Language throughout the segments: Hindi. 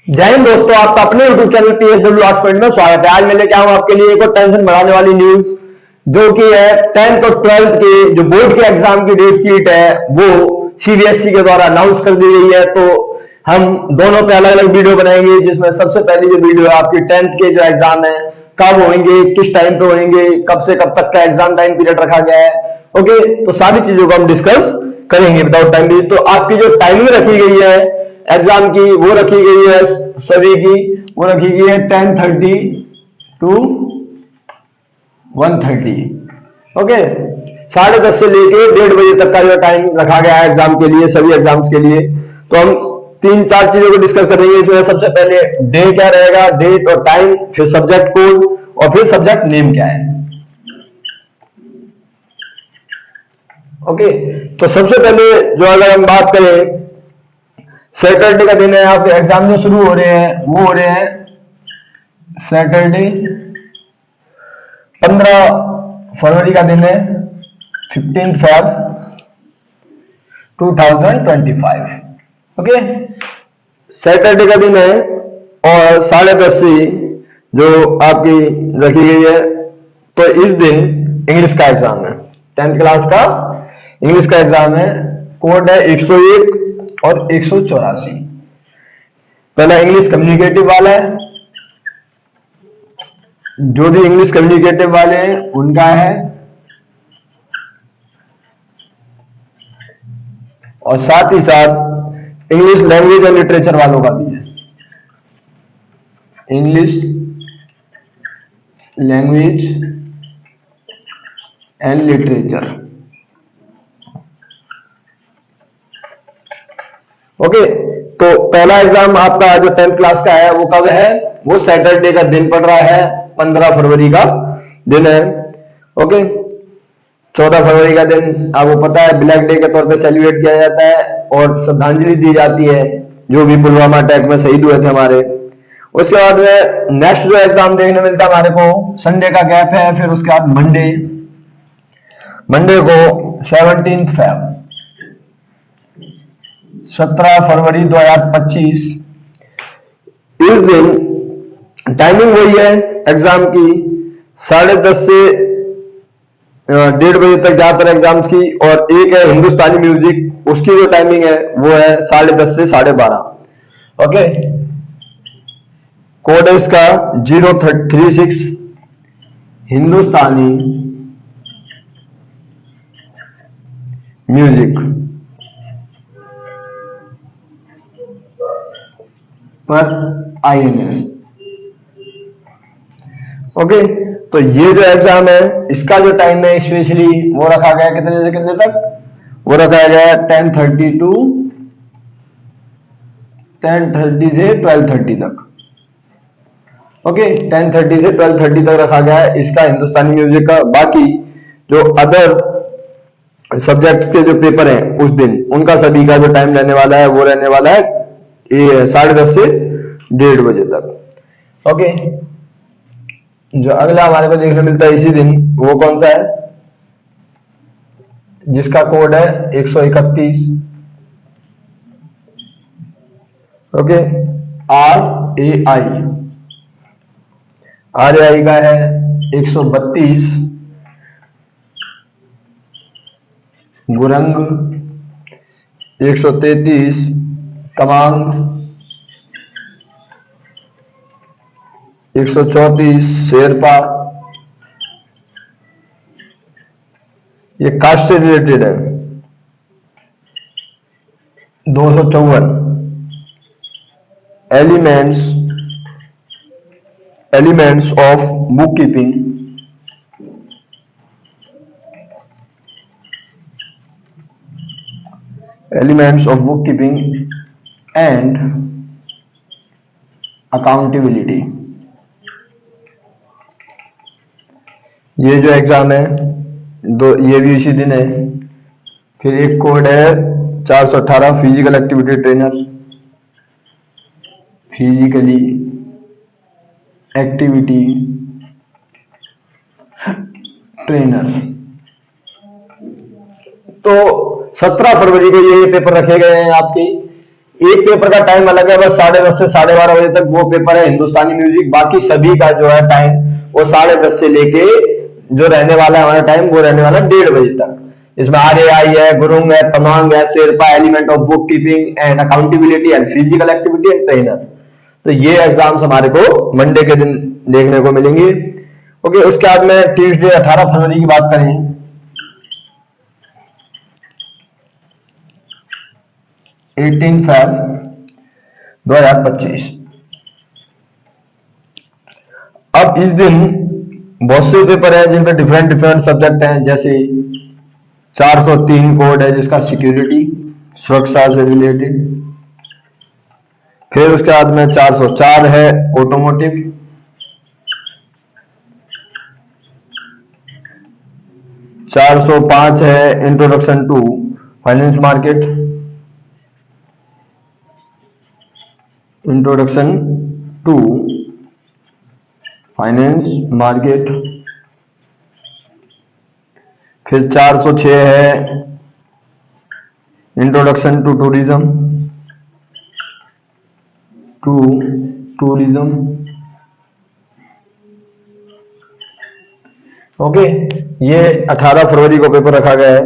जय हिंद दोस्तों, आपका अपने YouTube channel PSW arts point में स्वागत है। आज मैं लेके आऊँ आपके लिए एक और टेंशन बढ़ाने वाली न्यूज, जो कि है 10th और 12th की जो बोर्ड के एग्जाम की डेट शीट है वो CBSE के द्वारा अनाउंस कर दी गई है। तो हम दोनों पे अलग अलग वीडियो बनाएंगे, जिसमें सबसे पहली जो वीडियो है आपकी 10th के जो एग्जाम है कब होंगे, किस टाइम पे होंगे, कब से कब तक का एग्जाम टाइम पीरियड रखा गया है। ओके, तो सारी चीजों को हम डिस्कस करेंगे विदाउट टाइम वेस्ट। तो आपकी जो टाइमिंग रखी गई है एग्जाम की वो रखी गई है सभी की, वो रखी गई है 10:30 टू 1:30। ओके, 10:30 से लेके 1:30 बजे तक का जो टाइम रखा गया है एग्जाम के लिए, सभी एग्जाम्स के लिए। तो हम तीन चार चीजों को डिस्कस करेंगे इसमें। सबसे पहले डे क्या रहेगा, डेट और टाइम, फिर सब्जेक्ट कोड और फिर सब्जेक्ट नेम क्या है। ओके, तो सबसे पहले जो अगर हम बात करें, सैटरडे का दिन है, आपके एग्जाम जो शुरू हो रहे हैं वो हो रहे हैं सैटरडे 15 फरवरी का दिन है, 15 Feb 2025। ओके, सैटरडे का दिन है और 10:30 से जो आपकी रखी गई है। तो इस दिन इंग्लिश का एग्जाम है, 10th क्लास का इंग्लिश का एग्जाम है। कोड है 101 और 184। पहला इंग्लिश कम्युनिकेटिव वाला है, जो भी इंग्लिश कम्युनिकेटिव वाले हैं उनका है, और साथ ही साथ इंग्लिश लैंग्वेज एंड लिटरेचर वालों का भी है। English language and literature. Okay, तो पहला एग्जाम आपका जो 10th क्लास का है वो कब है, वो सैटरडे का दिन पड़ रहा है, 15 फरवरी का दिन है। ओके, 14 फरवरी का दिन आपको पता है ब्लैक डे के तौर पे सेलिब्रेट किया जाता है और श्रद्धांजलि दी जाती है जो भी पुलवामा अटैक में शहीद हुए थे हमारे। उसके बाद में नेक्स्ट जो एग्जाम देखने मिलता है हमारे को, संडे का गैप है, फिर उसके बाद मंडे को 17 फरवरी 2025। इस दिन टाइमिंग वही है एग्जाम की, 10:30 से 1:30 बजे तक ज्यादातर एग्जाम्स की। और एक है हिंदुस्तानी म्यूजिक, उसकी जो टाइमिंग है वो है 10:30 से 12:30। ओके, कोड है इसका 036 हिंदुस्तानी म्यूजिक पर INS। ओके, तो ये जो एग्जाम है इसका जो टाइम है स्पेशली वो रखा गया कितने से कितने तक, वो रखा गया है 10:30 से 12:30 तक। ओके, 10:30 से 12:30 तक रखा गया है इसका हिंदुस्तानी म्यूजिक का। बाकी जो अदर सब्जेक्ट्स के जो पेपर हैं उस दिन उनका सभी का जो टाइम रहने वाला है वो रहने वाला है 10:30 से 1:30 बजे तक। ओके, जो अगला हमारे को देखने मिलता है इसी दिन वो कौन सा है, जिसका कोड है 131। ओके, RAI का है 132, गुरंग 133, कमांग 134, शेरपा। ये कास्ट से रिलेटेड है। 254 elements of book keeping and accountability. ये जो एग्जाम है दो, ये भी इसी दिन है। फिर एक कोड है 418 physical activity trainer, physically activity trainer. तो 17 फरवरी को ये पेपर रखे गए हैं आपके। एक पेपर का टाइम अलग है, बस 10:30 से 12:30 बजे तक वो पेपर है हिंदुस्तानी म्यूजिक। बाकी सभी का जो है टाइम वो 10:30 से लेके जो रहने वाला है हमारा टाइम वो रहने वाला है 1:30 बजे तक। इसमें RAI है, गुरुंग है, तमांग है, Sherpa, element of book keeping and accountability and physical activity and trainer. तो ये एग्जाम्स हमारे को मंडे के दिन देखने को मिलेंगे। ओके, उसके बाद में ट्यूसडे 18 फरवरी की बात करें। 18 फैब 2025। अब इस दिन बहुत से पेपर हैं जिनमें डिफरेंट डिफरेंट सब्जेक्ट हैं, जैसे 403 कोड है जिसका सिक्योरिटी, सुरक्षा से रिलेटेड। फिर उसके बाद में 404 है ऑटोमोटिव, 405 है introduction to finance market, introduction to finance market. फिर 406 है इंट्रोडक्शन टू टूरिज्म। ओके, ये 18 फरवरी को पेपर रखा गया है।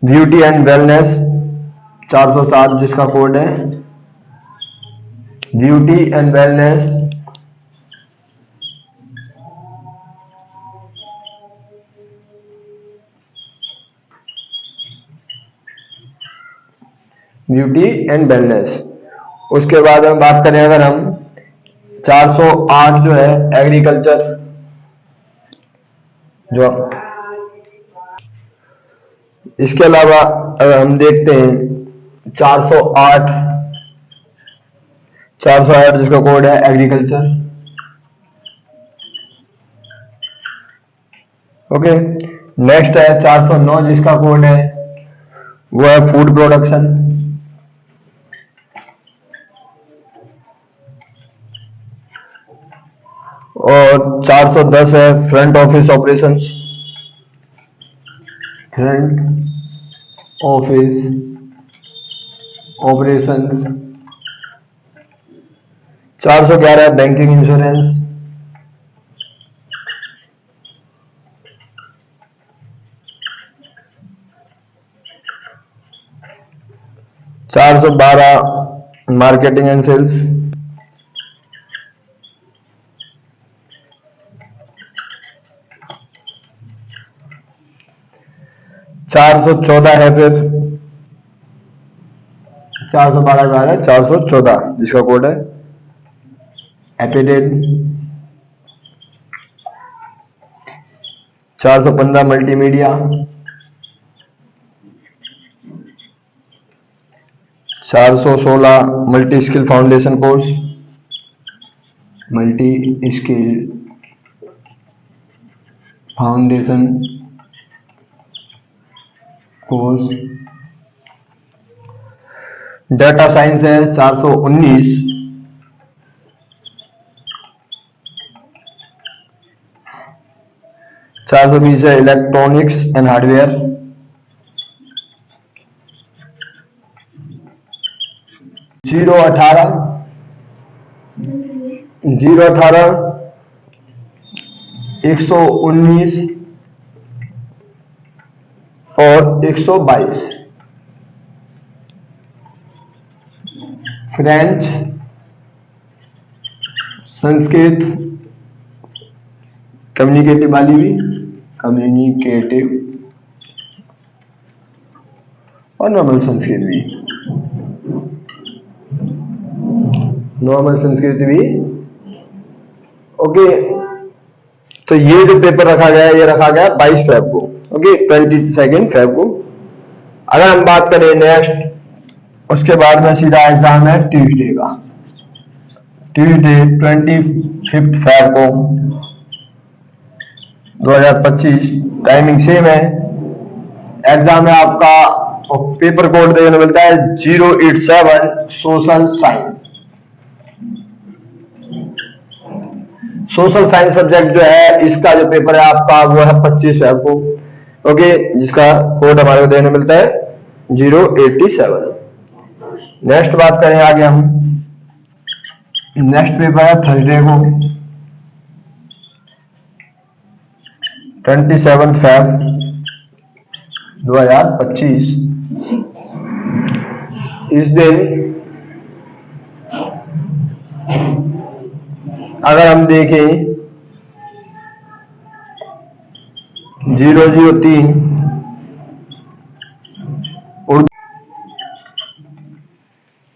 ब्यूटी एंड वेलनेस 407 जिसका कोड है beauty and wellness. Beauty and wellness. उसके बाद हम बात करें अगर हम 408 जो है एग्रीकल्चर, जो इसके अलावा अगर हम देखते हैं 408 जिसका कोड है एग्रीकल्चर। ओके, नेक्स्ट है 409 जिसका कोड है वो है फूड प्रोडक्शन। और 410 है front office operations, front office operations. 411 है banking insurance. 412 marketing and sales. 414 है फिर 412 414 जिसका कोड है एपिडेड। 415 multimedia. 416 multi skill foundation course, multi skill foundation course. Data science है 419। 420 है इलेक्ट्रॉनिक्स एंड हार्डवेयर। 018 119 और 122। फ्रेंच, संस्कृत, कम्युनिकेटिव वाली भी, कम्युनिकेटिव और नॉर्मल संस्कृत भी, नॉर्मल संस्कृत भी। ओके, तो ये जो पेपर रखा गया है ये रखा गया 22 फेब को। ओके, 22 फेब को। अगर हम बात करें नेक्स्ट, उसके बाद में सीधा एग्जाम है ट्यूसडे का। ट्यूसडे 25 फेब को 2025। टाइमिंग सेम है। एग्जाम है आपका और पेपर कोड देखने मिलता है 087 social science. Social science subject जो है इसका जो पेपर है आपका वो है 25 फेब को। ओके, जिसका कोड हमारे को देखने मिलता है 087। नेक्स्ट बात करें आगे हम, नेक्स्ट पेपर है थर्सडे को 27 फेब 2025। इस दिन अगर हम देखें 003 उर्दू,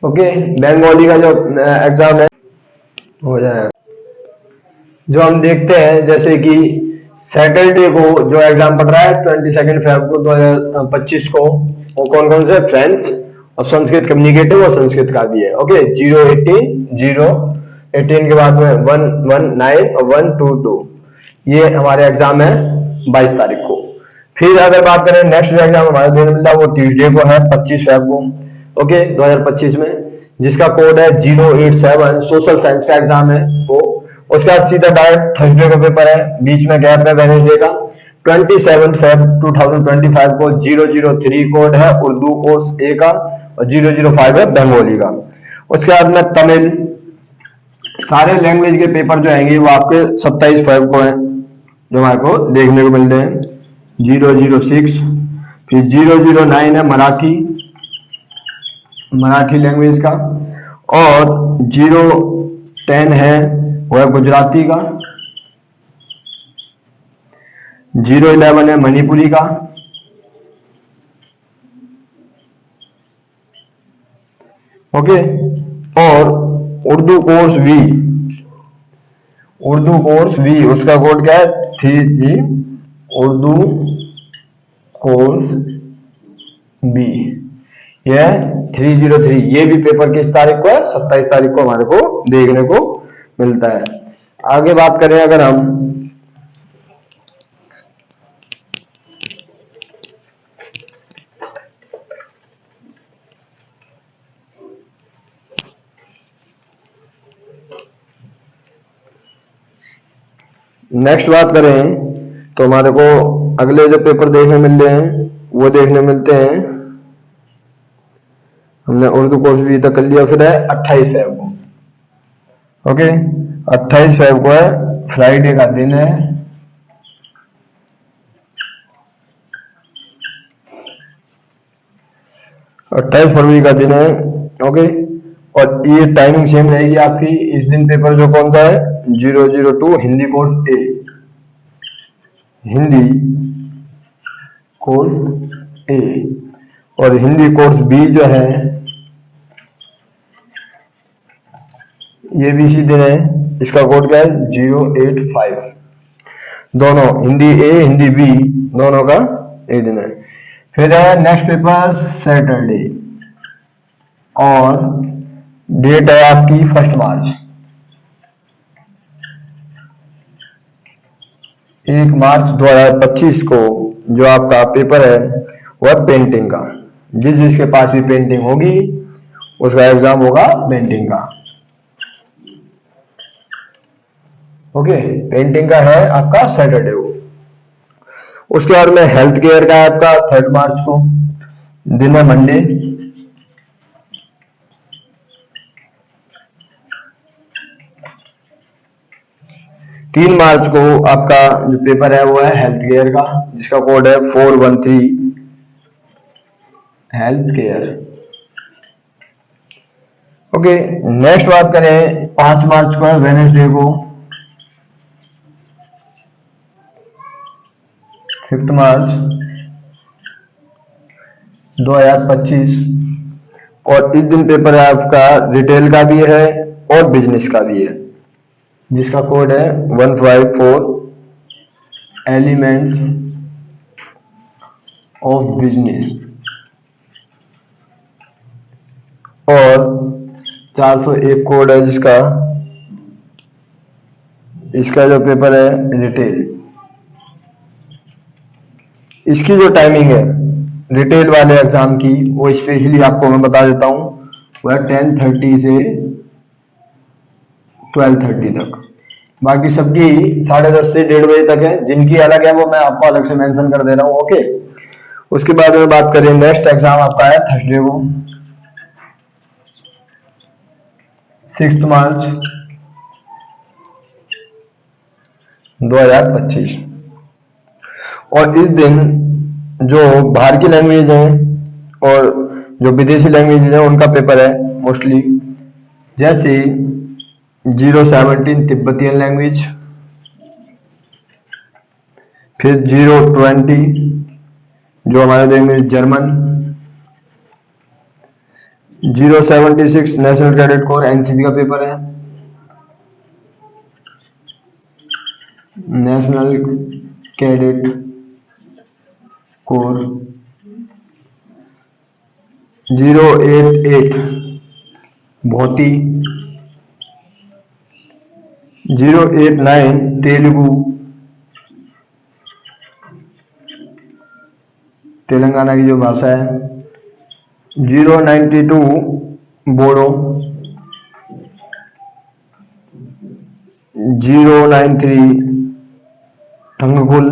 ओके, बंगाली का जो एग्जाम है हो जाएगा। जो हम देखते हैं जैसे कि सैटरडे को जो एग्जाम पढ़ रहा है 22 फेब को 2025 को, वो कौन कौन से, फ्रेंच और संस्कृत कम्युनिकेटिव और संस्कृत का भी है। ओके, 018 के बाद में 119 और 122, ये हमारे एग्जाम है 22 तारीख को। फिर अगर बात करें नेक्स्ट जो एग्जाम हमारे देने मिलता है वो ट्यूसडे को है 25 फेब को, ओके 2025 में, जिसका कोड है 087, सोशल साइंस का एग्जाम है वो। उसके बाद सीधा डायरेक्ट थर्सडे का पेपर है, बीच में गैप है वेडनेसडे का 27 फेब 2025 को। 003 कोड है उर्दू कोर्स ए का और 005 है बंगाली का। उसके बाद में तमिल, सारे लैंग्वेज के पेपर जो आएंगे वो आपके 27 फेब को है, जो हमारे को देखने को मिलते हैं। 006, फिर 009 है मराठी लैंग्वेज का, और 010 है वो है गुजराती का, 011 है मणिपुरी का, ओके, और उर्दू कोर्स वी उसका कोड क्या है 3G, उर्दू कोर्स बी, यह 303। ये भी पेपर किस तारीख को है, 27 तारीख को हमारे को देखने को मिलता है। आगे बात करें अगर हम, नेक्स्ट बात करें तो हमारे को अगले जो पेपर देखने मिल रहे हैं वो देखने मिलते हैं, हमने उर्दू कोर्स भी तक कर लिया। फिर है 28 फेब को, ओके 28 फेब को है, फ्राइडे का दिन है, फरवरी का दिन है, ओके, और ये टाइमिंग सेम रहेगी आपकी। इस दिन पेपर जो कौन सा है 002 हिंदी कोर्स ए, और हिंदी कोर्स बी जो है ये भी इसी दिन है, इसका कोड क्या है 085। दोनों हिंदी ए हिंदी बी दोनों का एक दिन है। फिर है नेक्स्ट पेपर सैटरडे, और डेट है आपकी 1 मार्च। 1 मार्च 2025 को जो आपका पेपर है वह पेंटिंग का, जिसके पास भी पेंटिंग होगी उसका एग्जाम होगा पेंटिंग का, ओके, पेंटिंग का है आपका सैटरडे को। उसके बाद में हेल्थ केयर का है आपका 3 मार्च को, दिन है मंडे। 3 मार्च को आपका जो पेपर है वो है हेल्थ केयर का, जिसका कोड है 413 हेल्थ केयर, ओके। नेक्स्ट बात करें 5 मार्च को है वेडनेसडे को, 5 मार्च 2025, और इस दिन पेपर है आपका रिटेल का भी है और बिजनेस का भी है, जिसका कोड है 154 एलिमेंट्स ऑफ बिजनेस, और 401 कोड है इसका जो पेपर है रिटेल। इसकी जो टाइमिंग है रिटेल वाले एग्जाम की वो स्पेशली आपको मैं बता देता हूं, वो है 10:30 से 12:30 तक। बाकी सबकी 10:30 से 1:30 बजे तक है, जिनकी अलग है वो मैं आपको अलग से मेंशन कर दे रहा हूं, ओके। उसके बाद में बात करें नेक्स्ट एग्जाम आपका है थर्सडे को, 6 मार्च 2025। और इस दिन जो बाहर की लैंग्वेज है और जो विदेशी लैंग्वेज है उनका पेपर है मोस्टली, जैसे 017 तिब्बतियन लैंग्वेज, फिर 020 जो हमारे language German, 076 national cadet corps NCC का पेपर है, नेशनल कैडेट कोर, 088 भोती, 089 तेलुगु तेलंगाना की जो भाषा है, 092 बोडो, 093 थंगकुल,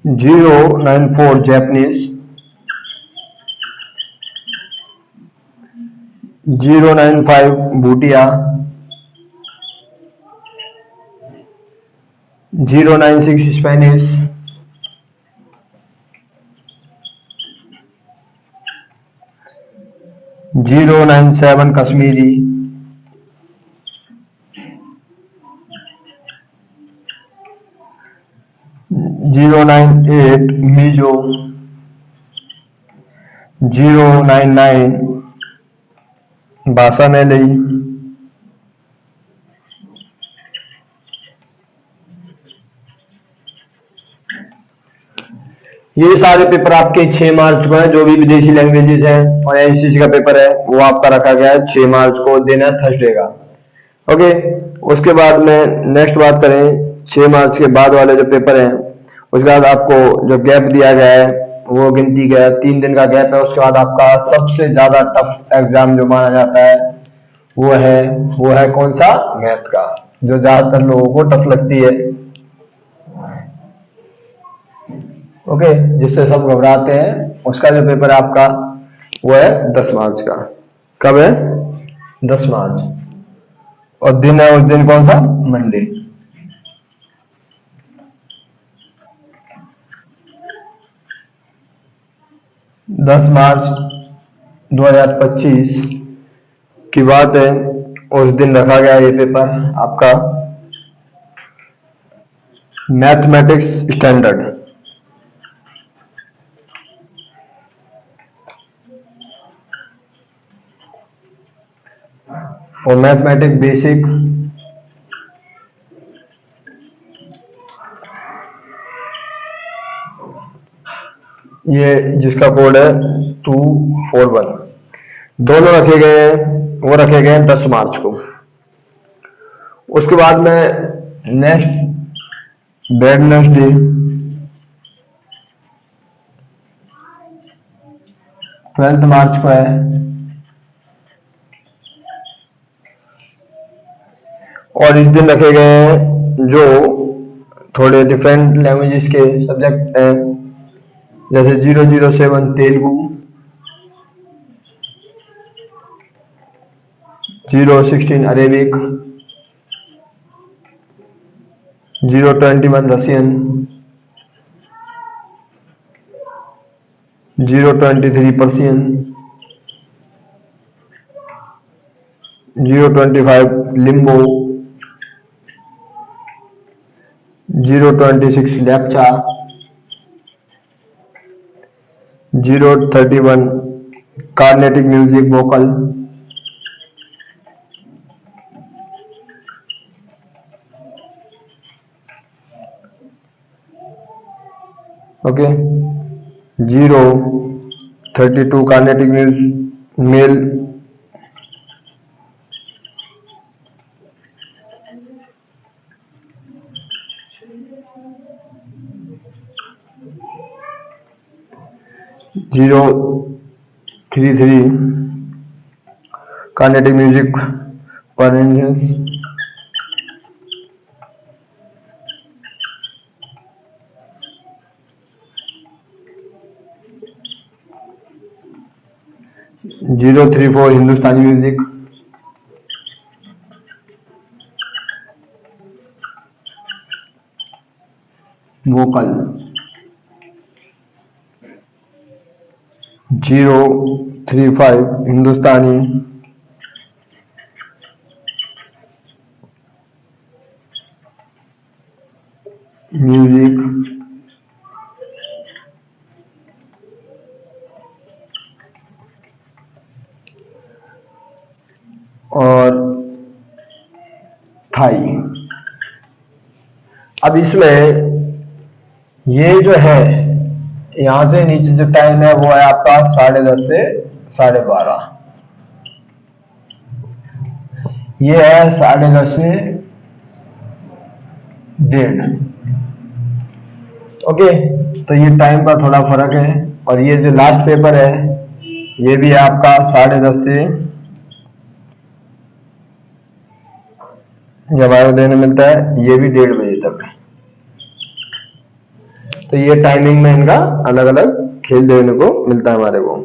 094 जैपनीज, 095 भूटिया, 096 स्पेनिश, 097 कश्मीरी, 098 मिजो, 099 भाषा मेलई, ये सारे पेपर आपके 6 मार्च को हैं। जो भी विदेशी लैंग्वेजेस हैं और एनसीसी का पेपर है वो आपका रखा गया है 6 मार्च को, दिन है थर्सडे का। ओके, उसके बाद में नेक्स्ट बात करें 6 मार्च के बाद वाले जो पेपर हैं, उसके बाद आपको जो गैप दिया गया है वो गिनती का 3 दिन का गैप है। उसके बाद आपका सबसे ज्यादा टफ एग्जाम जो माना जाता है वो है कौन सा, मैथ का, जो ज्यादातर लोगों को टफ लगती है। ओके, जिससे सब घबराते हैं, उसका जो पेपर है आपका वो है 10 मार्च का। कब है, 10 मार्च, और दिन है उस दिन कौन सा, मंडे। दस मार्च 2025 की बात है, उस दिन रखा गया ये पेपर आपका मैथमेटिक्स स्टैंडर्ड और मैथमेटिक्स बेसिक, ये जिसका कोड है 241, दोनों रखे गए हैं, वो रखे गए हैं 10 मार्च को। उसके बाद में नेक्स्ट वेडनेसडे 12 मार्च को है, और इस दिन रखे गए हैं जो थोड़े डिफरेंट लैंग्वेजेस के सब्जेक्ट हैं, जैसे 007 Telugu, 016 Arabic, 021 Russian, 023 Persian, 025 Limbu, 026 Lepcha, 031 Carnatic music vocal, okay, 032 Carnatic music मेल, 033 कार्नेटिक म्यूजिक पर इंडियंस, 034 Hindustani music, vocal 035 Hindustani music, और थाई। अब इसमें ये जो है यहां से नीचे जो टाइम है वो है आपका 10:30 से 12:30। ये है 10:30 से 1:30। ओके, तो ये टाइम का थोड़ा फर्क है। और ये जो लास्ट पेपर है ये भी है आपका 10:30 से, जब हमारे देने मिलता है ये भी 1:30 बजे तक। तो ये टाइमिंग में इनका अलग अलग खेल देखने को मिलता है हमारे को।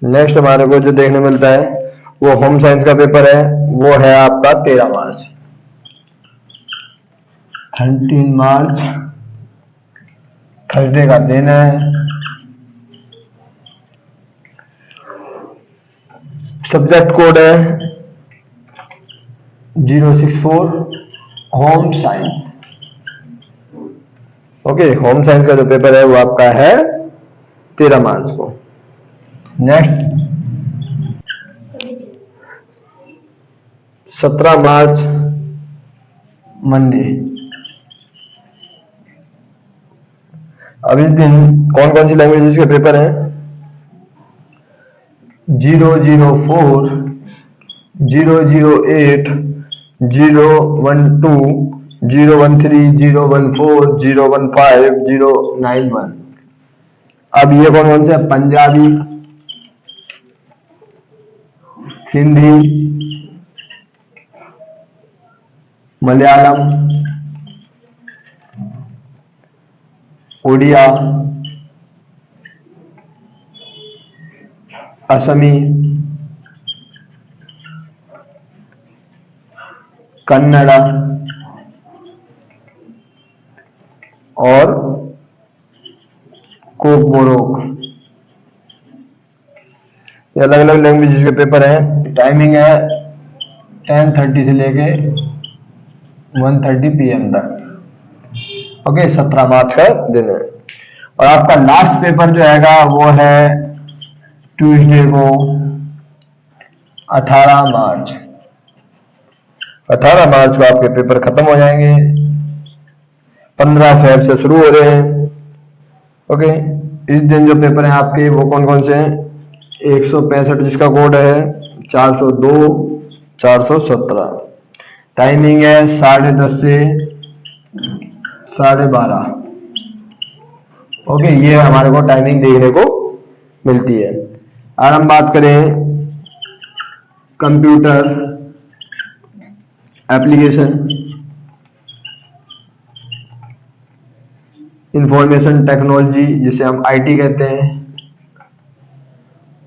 नेक्स्ट हमारे को जो देखने मिलता है वो होम साइंस का पेपर है, वो है आपका 13 मार्च, 13 मार्च थर्सडे का दिन है। सब्जेक्ट कोड है 064 home science. Okay, home science का जो पेपर है वो आपका है 13 मार्च को। नेक्स्ट 17 मार्च मंडे। अब इस दिन कौन कौन सी लैंग्वेजेस के पेपर हैं? 004, 008, 012, 013, 014, 015, 091। अब ये कौन कौन से? पंजाबी, सिंधी, मलयालम, उड़िया, असमी, कन्नड़ा और कोकबोरोक। ये अलग अलग लैंग्वेजेस के पेपर हैं। टाइमिंग है 10:30 से लेके 1:30 PM तक। ओके, 17 मार्च का दिन है। और आपका लास्ट पेपर जो हैगा वो है ट्यूसडे को 18 मार्च। 18 मार्च को आपके पेपर खत्म हो जाएंगे। 15 फरवरी से शुरू हो रहे हैं। ओके, इस दिन जो पेपर हैं आपके वो कौन कौन से हैं? 165 जिसका कोड है, 402, 417। टाइमिंग है 10:30 से 12:30। ओके, ये हमारे को टाइमिंग देखने को मिलती है। और हम बात करें कंप्यूटर एप्लीकेशन, इंफॉर्मेशन टेक्नोलॉजी जिसे हम आईटी कहते हैं,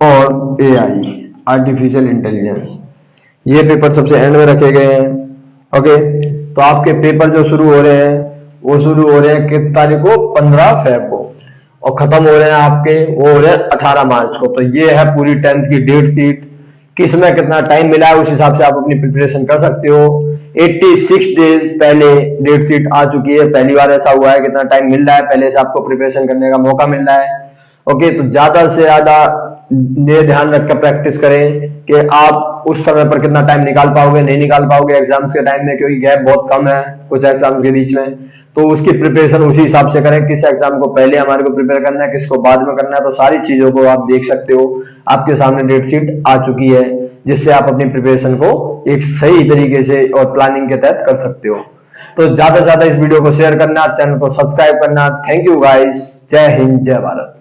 और एआई आर्टिफिशियल इंटेलिजेंस, ये पेपर सबसे एंड में रखे गए हैं। ओके, तो आपके पेपर जो शुरू हो रहे हैं वो शुरू हो रहे हैं किस तारीख को? 15 फरवरी को, और खत्म हो रहे हैं आपके वो हो रहे हैं 18 मार्च को। तो ये है पूरी 10th की डेट शीट। किसमें कितना टाइम मिला है उस हिसाब से आप अपनी प्रिपरेशन कर सकते हो। 86 डेज पहले डेट शीट आ चुकी है। पहली बार ऐसा हुआ है, कितना टाइम मिल रहा है पहले से आपको प्रिपरेशन करने का मौका मिल रहा है। ओके, तो ज्यादा से ज्यादा ये ध्यान रखकर प्रैक्टिस करें कि आप उस समय पर कितना टाइम निकाल पाओगे, नहीं निकाल पाओगे एग्जाम्स के टाइम में, क्योंकि गैप बहुत कम है कुछ एग्जाम के बीच में। तो उसकी प्रिपरेशन उसी हिसाब से करें, किस एग्जाम को पहले हमारे को प्रिपेयर करना है, किसको बाद में करना है। तो सारी चीजों को आप देख सकते हो। आपके सामने डेट शीट आ चुकी है, जिससे आप अपनी प्रिपरेशन को एक सही तरीके से और प्लानिंग के तहत कर सकते हो। तो ज्यादा से ज्यादा इस वीडियो को शेयर करना, चैनल को सब्सक्राइब करना। थैंक यू गाइस, जय हिंद, जय भारत।